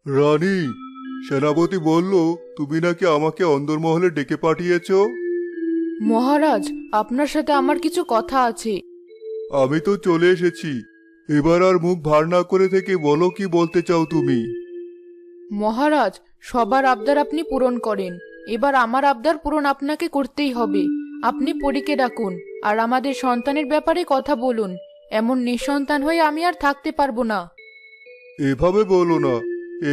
রানী, সেনাপতি বলল তুমি নাকি আমাকে অন্দরমহলে ডেকে পাঠিয়েছো। মহারাজ, আপনার সাথে আমার কিছু কথা আছে। আমি তো চলে এসেছি। এবার আর মুখ ভার না করে থেকে বলো কি বলতে চাও তুমি। মহারাজ, সবার আবদার আপনি পূরণ করেন, এবার আমার আবদার পূরণ আপনাকে করতেই হবে। আপনি পরীকে ডাকুন আর আমাদের সন্তানের ব্যাপারে কথা বলুন। এমন নিঃসন্তান হয়ে আমি আর থাকতে পারবো না। এভাবে বলো না।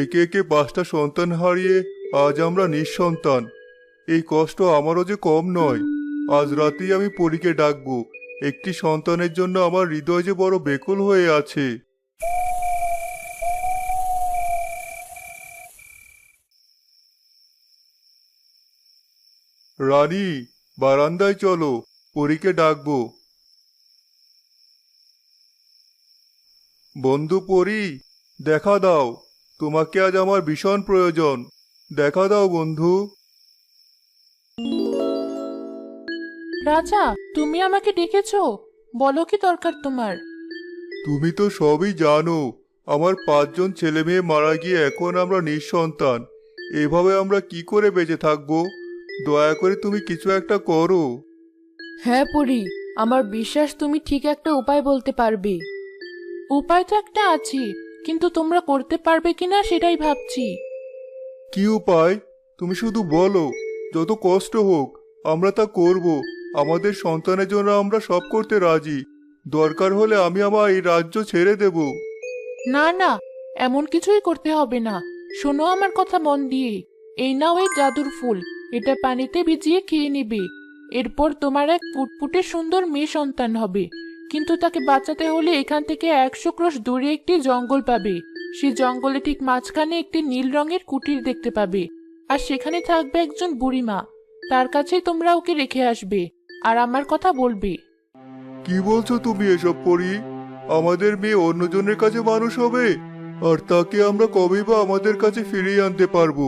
একে একে 5টা সন্তান হারিয়ে আজ আমরা নিঃসন্তান। এই কষ্ট আমারও যে কম নয়। আজ রাতেই আমি পরীকে ডাকবো। একটি সন্তানের জন্য আমার হৃদয় যে বড় বেকুল হয়ে আছে। রানী, বারান্দায় চলো, পরীকে ডাকবো। বন্ধু পরী, দেখা দাও। তোমাকে আজ আমার ভীষণ প্রয়োজন। দেখা দাও বন্ধু। রাজা, তুমি আমাকে ডেকেছো? বলো কি দরকার তোমার? তুমি তো সবই জানো। আমার 5জন ছেলে মেয়ে মারা গিয়ে এখন আমরা নিঃসন্তান। এভাবে আমরা কি করে বেঁচে থাকবো? দয়া করে তুমি কিছু একটা করো। হ্যাঁ পরি, আমার বিশ্বাস তুমি ঠিক একটা উপায় বলতে পারবে। উপায় তো একটা আছে, কিন্তু তোমরা করতে পারবে কিনা সেটাই ভাবছি। কি উপায়? তুমি শুধু বলো। যত কষ্ট হোক, আমরা তা করব। আমাদের সন্তানের জন্য আমরা সব করতে রাজি। দরকার হলে আমি আমার এই রাজ্য ছেড়ে দেব। না না, এমন কিছুই করতে হবে না। শোনো আমার কথা মন দিয়ে। এই নাও এই জাদুর ফুল, এটা পানিতে ভিজিয়ে খেয়ে নিবে। এরপর তোমার এক ফুটফুটে সুন্দর মেয়ে সন্তান হবে। কিন্তু তাকে বাঁচাতে হলে এখান থেকে 100 ক্রোশ দূরে একটি জঙ্গল পাবে। সেই জঙ্গলে ঠিক মাঝখানে একটি নীল রঙের কুটির দেখতে পাবে। আর সেখানে থাকবে একজন বুড়িমা। তার কাছেই তোমরা ওকে রেখে আসবে আর আমার কথা বলবে। কি বলছো তুমি এসব পড়ি? আমাদের মেয়ে অন্যজনের কাছে মানুষ হবে? আর তাকে আমরা কবেই বা আমাদের কাছে ফিরিয়ে আনতে পারবো?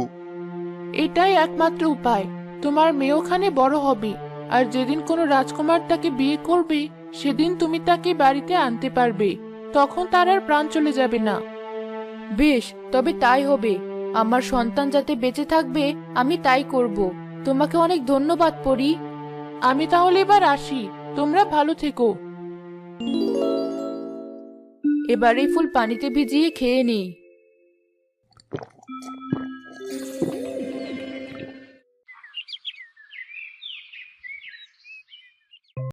এটাই একমাত্র উপায়। তোমার মেয়ে ওখানে বড় হবে, আর যেদিন কোনো রাজকুমার তাকে বিয়ে করবে সেদিন তুমি তাকে বাড়িতে আনতে পারবে। তখন তার আর প্রাণ চলে যাবে না। বেশ, তবে তাই হবে। আমার সন্তান যাতে বেঁচে থাকবে আমি তাই করব। তোমাকে অনেক ধন্যবাদ পরি। আমি তাহলে এবার আসি। তোমরা ভালো থেকো। এবার এই ফুল পানিতে ভিজিয়ে খেয়ে নিই।